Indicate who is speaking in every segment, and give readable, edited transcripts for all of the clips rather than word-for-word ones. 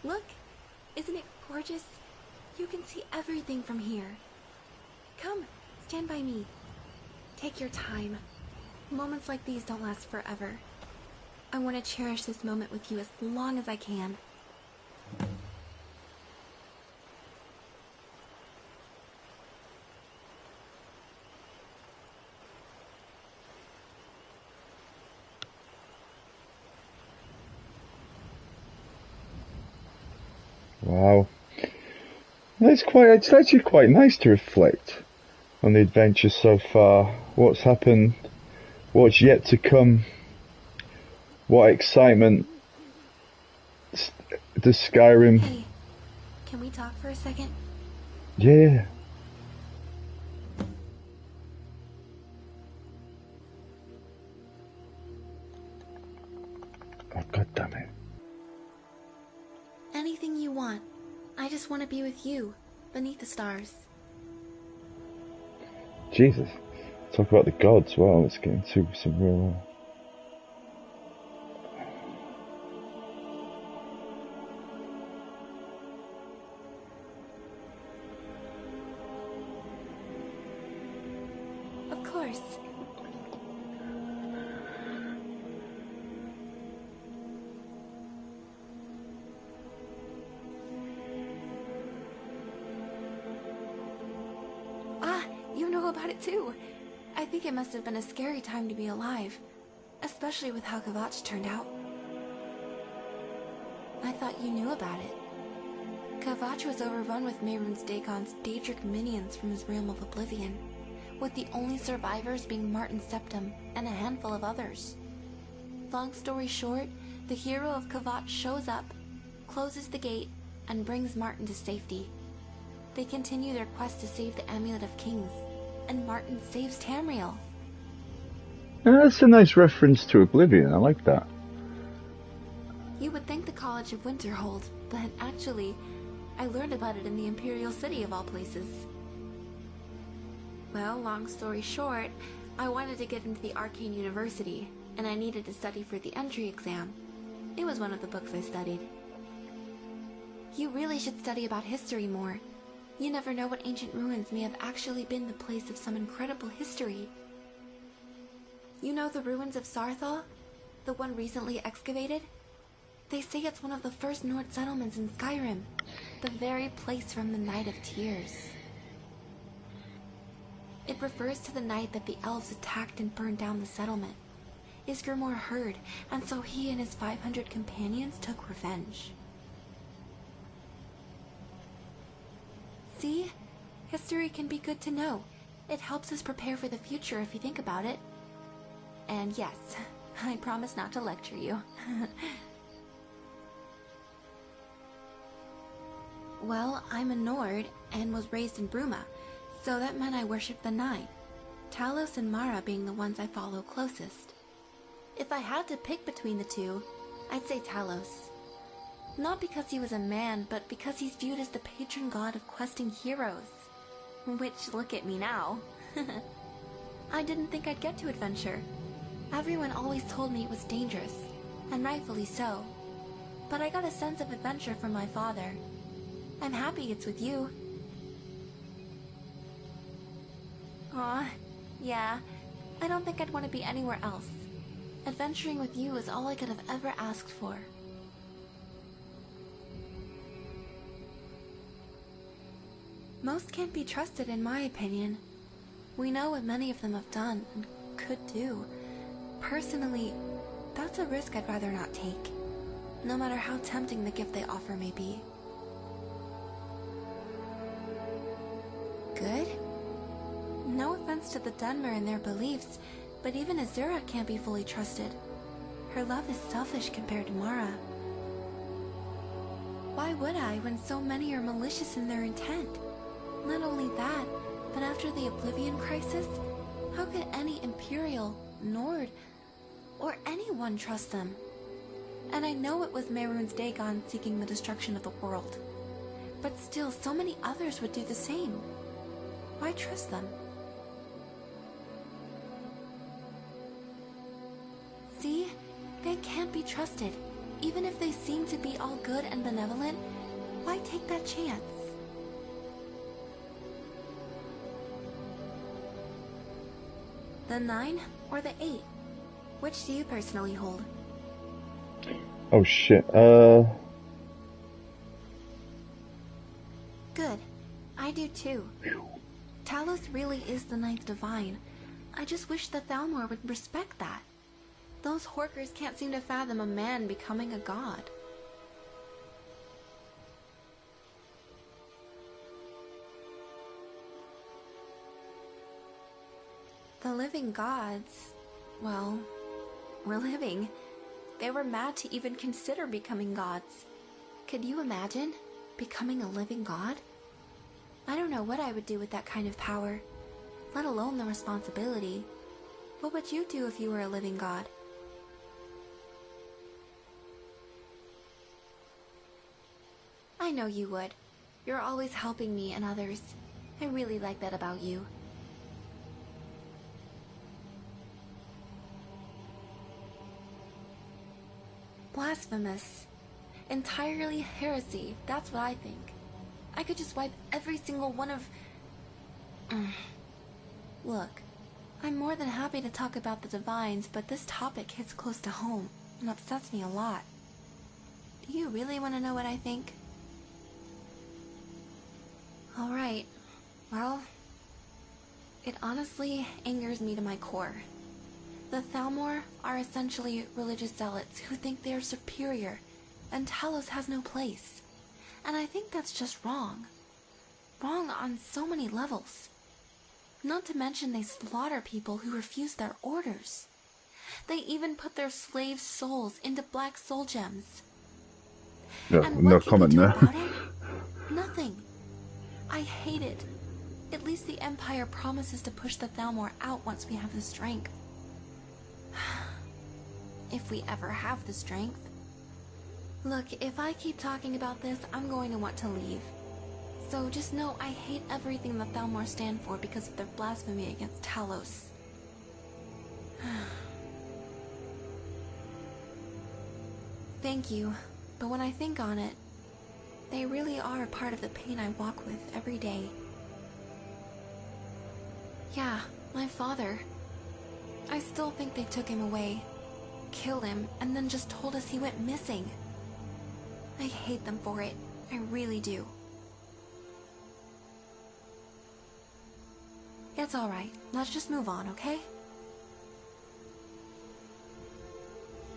Speaker 1: Look, isn't it gorgeous? You can see everything from here. Come, stand by me. Take your time. Moments like these don't last forever. I want to cherish this moment with you as long as I can.
Speaker 2: Wow. It's actually quite nice to reflect on the adventure so far. What's happened, what's yet to come, what excitement does Skyrim...
Speaker 1: Hey, can we talk for a second?
Speaker 2: Yeah. Oh, God damn it.
Speaker 1: Anything you want. I just want to be with you, beneath the stars.
Speaker 2: Jesus. Talk about the gods. Wow, let's get into some real...
Speaker 1: Of course. You know about it too. I think it must have been a scary time to be alive, especially with how Kvatch turned out. I thought you knew about it. Kvatch was overrun with Mehrunes Dagon's Daedric minions from his realm of oblivion, with the only survivors being Martin Septim and a handful of others. Long story short, the hero of Kvatch shows up, closes the gate, and brings Martin to safety. They continue their quest to save the Amulet of Kings, and Martin saves Tamriel.
Speaker 2: That's a nice reference to Oblivion. I like that.
Speaker 1: You would think the College of Winterhold, but actually, I learned about it in the Imperial City of all places. Well, long story short, I wanted to get into the Arcane University, and I needed to study for the entry exam. It was one of the books I studied. You really should study about history more. You never know what ancient ruins may have actually been the place of some incredible history. You know the ruins of Sarthal? The one recently excavated? They say it's one of the first Nord settlements in Skyrim. The very place from the Night of Tears. It refers to the night that the elves attacked and burned down the settlement. Isgrimor heard, and so he and his 500 companions took revenge. See? History can be good to know. It helps us prepare for the future if you think about it. And yes, I promise not to lecture you. Well, I'm a Nord and was raised in Bruma, so that meant I worshipped the Nine, Talos and Mara being the ones I follow closest. If I had to pick between the two, I'd say Talos. Not because he was a man, but because he's viewed as the patron god of questing heroes. Which, look at me now. I didn't think I'd get to adventure. Everyone always told me it was dangerous, and rightfully so. But I got a sense of adventure from my father. I'm happy it's with you. Aw, yeah. I don't think I'd want to be anywhere else. Adventuring with you is all I could have ever asked for. Most can't be trusted, in my opinion. We know what many of them have done and could do. Personally, that's a risk I'd rather not take, no matter how tempting the gift they offer may be. Good? No offense to the Dunmer and their beliefs, but even Azura can't be fully trusted. Her love is selfish compared to Mara. Why would I when so many are malicious in their intent? Not only that, but after the Oblivion Crisis, how could any Imperial, Nord, or anyone trust them? And I know it was Mehrunes Dagon seeking the destruction of the world. But still, so many others would do the same. Why trust them? See? They can't be trusted. Even if they seem to be all good and benevolent, why take that chance? The 9 or the 8? Which do you personally hold?
Speaker 2: Oh shit,
Speaker 1: Good. I do too. Talos really is the 9th divine. I just wish that Thalmor would respect that. Those Horkers can't seem to fathom a man becoming a god. The living gods, well, were living. They were mad to even consider becoming gods. Could you imagine becoming a living god? I don't know what I would do with that kind of power, let alone the responsibility. What would you do if you were a living god? I know you would. You're always helping me and others. I really like that about you. Blasphemous. Entirely heresy, that's what I think. I could just wipe every single one of... Look, I'm more than happy to talk about the divines, but this topic hits close to home and upsets me a lot. Do you really want to know what I think? Alright, well, it honestly angers me to my core. The Thalmor are essentially religious zealots who think they are superior, and Talos has no place. And I think that's just wrong. Wrong on so many levels. Not to mention they slaughter people who refuse their orders. They even put their slaves' souls into black soul gems.
Speaker 2: no,
Speaker 1: And
Speaker 2: no
Speaker 1: what can we
Speaker 2: comment
Speaker 1: do
Speaker 2: there.
Speaker 1: about it? Nothing. I hate it. At least the Empire promises to push the Thalmor out once we have the strength. If we ever have the strength. Look, if I keep talking about this, I'm going to want to leave. So just know I hate everything the Thalmor stand for because of their blasphemy against Talos. Thank you, but when I think on it, they really are a part of the pain I walk with every day. Yeah, my father. I still think they took him away, killed him, and then just told us he went missing. I hate them for it. I really do. It's alright. Let's just move on, okay?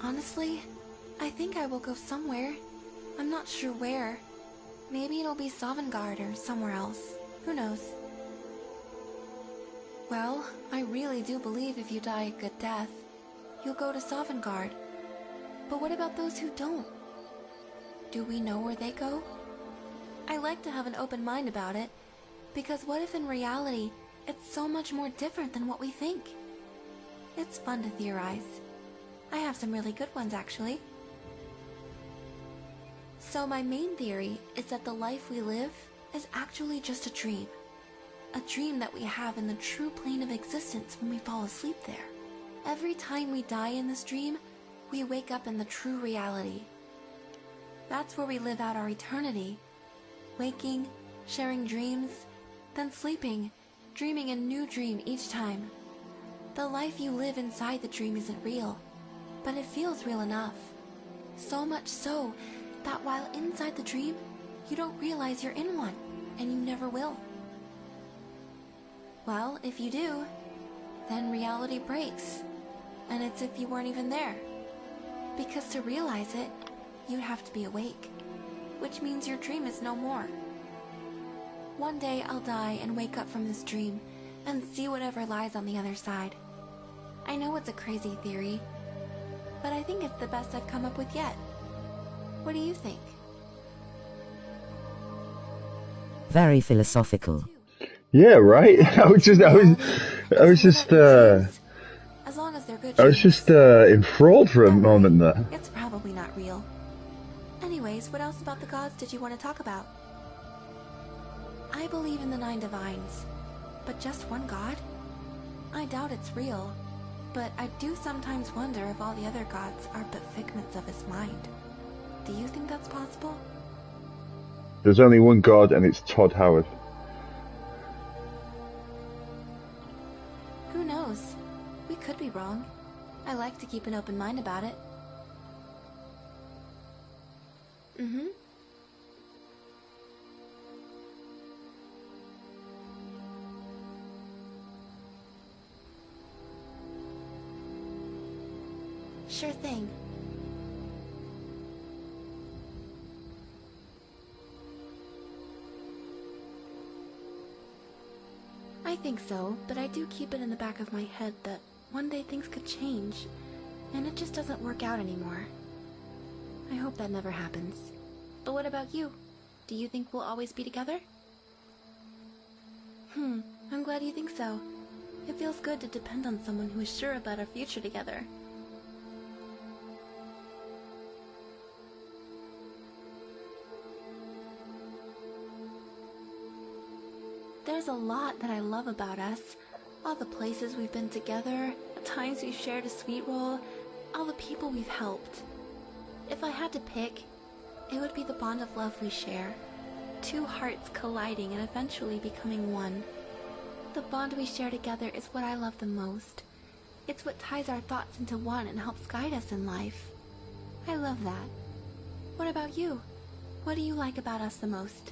Speaker 1: Honestly, I think I will go somewhere. I'm not sure where. Maybe it'll be Sovngarde or somewhere else. Who knows? Well, I really do believe if you die a good death, you'll go to Sovngarde. But what about those who don't? Do we know where they go? I like to have an open mind about it, because what if in reality, it's so much more different than what we think? It's fun to theorize. I have some really good ones, actually. So my main theory is that the life we live is actually just a dream. A dream that we have in the true plane of existence when we fall asleep there. Every time we die in this dream, we wake up in the true reality. That's where we live out our eternity. Waking, sharing dreams, then sleeping, dreaming a new dream each time. The life you live inside the dream isn't real, but it feels real enough. So much so that while inside the dream, you don't realize you're in one, and you never will. Well, if you do, then reality breaks, and it's if you weren't even there. Because to realize it, you'd have to be awake, which means your dream is no more. One day I'll die and wake up from this dream, and see whatever lies on the other side. I know it's a crazy theory, but I think it's the best I've come up with yet. What do you think?
Speaker 3: Very philosophical.
Speaker 2: Yeah, right. I was just
Speaker 1: As long as they're good
Speaker 2: enthralled for a moment there.
Speaker 1: It's probably not real. Anyways, what else about the gods did you want to talk about? I believe in the 9 divines, but just one god? I doubt it's real, but I do sometimes wonder if all the other gods are but figments of his mind. Do you think that's possible?
Speaker 2: There's only one God, and it's Todd Howard.
Speaker 1: Who knows? We could be wrong. I like to keep an open mind about it. Mm-hmm. Sure thing. I think so, but I do keep it in the back of my head that one day things could change, and it just doesn't work out anymore. I hope that never happens. But what about you? Do you think we'll always be together? I'm glad you think so. It feels good to depend on someone who is sure about our future together. There's a lot that I love about us. All the places we've been together, the times we've shared a sweet roll, all the people we've helped. If I had to pick, it would be the bond of love we share. Two hearts colliding and eventually becoming one. The bond we share together is what I love the most. It's what ties our thoughts into one and helps guide us in life. I love that. What about you? What do you like about us the most?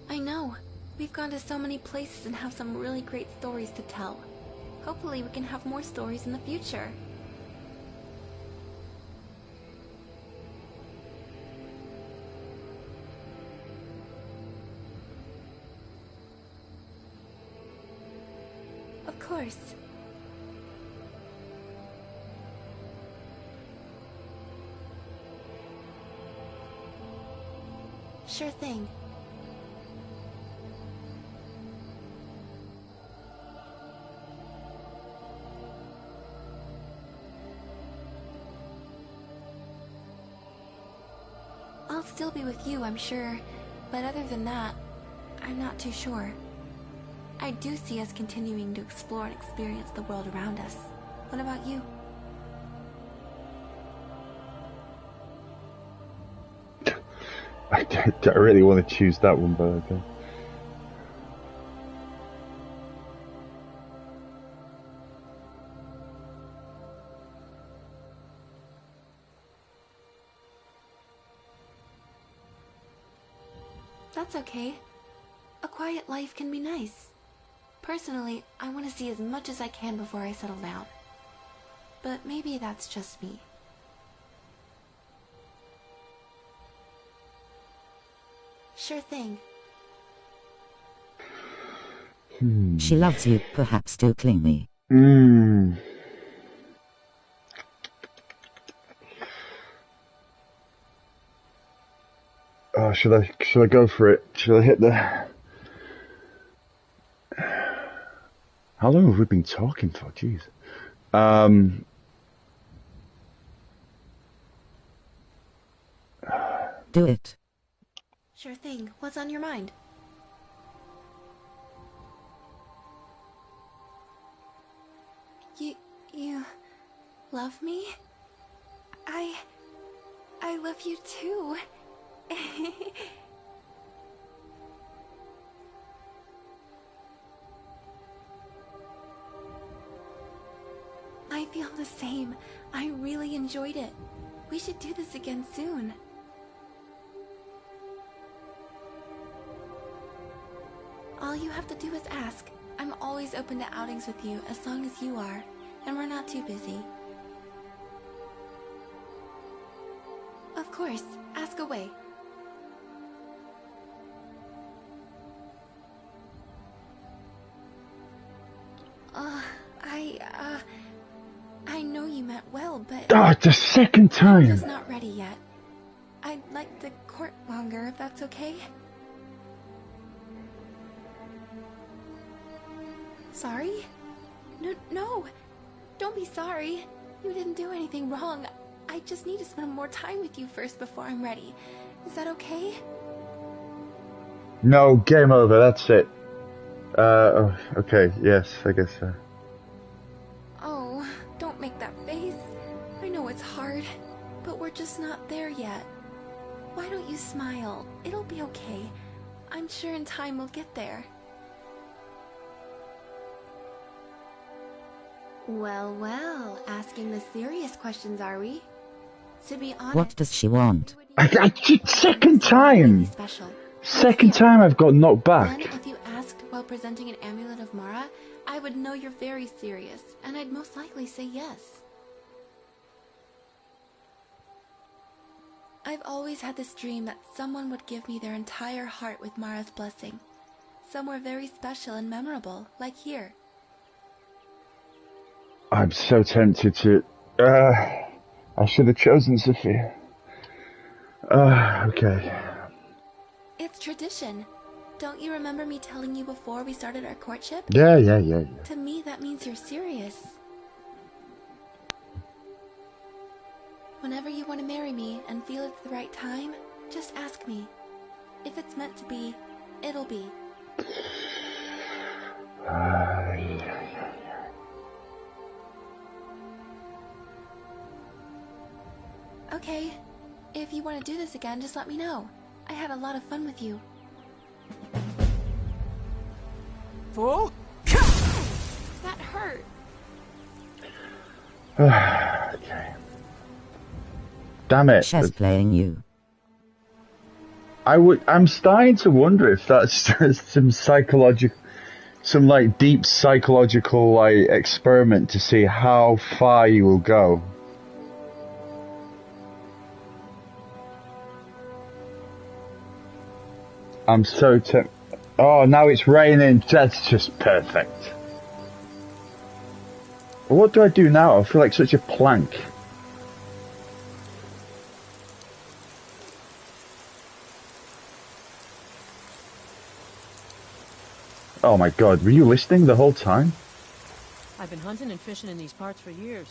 Speaker 1: I know. We've gone to so many places and have some really great stories to tell. Hopefully we can have more stories in the future. Of course. Sure thing. I'll still be with you, I'm sure, but other than that, I'm not too sure. I do see us continuing to explore and experience the world around us. What about you?
Speaker 2: I don't really want to choose that one, but okay.
Speaker 1: That's okay. A quiet life can be nice. Personally, I want to see as much as I can before I settle down. But maybe that's just me. Sure thing.
Speaker 3: She loves you, perhaps too clingy.
Speaker 2: Oh, should I go for it? Should I hit the... How long have we been talking for? Jeez.
Speaker 3: Do it.
Speaker 1: Sure thing. What's on your mind? You love me? I love you too. I feel the same. I really enjoyed it. We should do this again soon. All you have to do is ask. I'm always open to outings with you as long as you are, and we're not too busy. Of course, ask away. I know you meant well, but...
Speaker 2: Oh, it's the second
Speaker 1: I'm
Speaker 2: time!
Speaker 1: just not ready yet. I'd like to court longer, if that's okay. Sorry? No! Don't be sorry. You didn't do anything wrong. I just need to spend more time with you first before I'm ready. Is that okay?
Speaker 2: No, game over, that's it. Okay, yes, I guess so.
Speaker 1: Oh... don't make that face. I know it's hard, but we're just not there yet. Why don't you smile? It'll be okay. I'm sure in time we'll get there. Well, well, asking the serious questions, are we? To be honest,
Speaker 3: What does she want?
Speaker 2: Second time!
Speaker 1: Special.
Speaker 2: Second time I've got knocked back.
Speaker 1: Then, if you asked while presenting an amulet of Mara, I would know you're very serious, and I'd most likely say yes. I've always had this dream that someone would give me their entire heart with Mara's blessing. Somewhere very special and memorable, like here.
Speaker 2: I'm so tempted to... I should have chosen Sophia. Okay.
Speaker 1: It's tradition. Don't you remember me telling you before we started our courtship?
Speaker 2: Yeah.
Speaker 1: To me, that means you're serious. Whenever you want to marry me and feel it's the right time, just ask me. If it's meant to be, it'll be. Okay. If you want to do this again, just let me know. I had a lot of fun with you.
Speaker 4: Fool!
Speaker 1: That hurt.
Speaker 2: Okay. Damn it.
Speaker 3: She's playing you.
Speaker 2: I'm starting to wonder if that's some like deep psychological like experiment to see how far you will go. I'm so oh, now it's raining. That's just perfect. What do I do now? I feel like such a plank. Oh my god, were you listening the whole time?
Speaker 4: I've been hunting and fishing in these parts for years.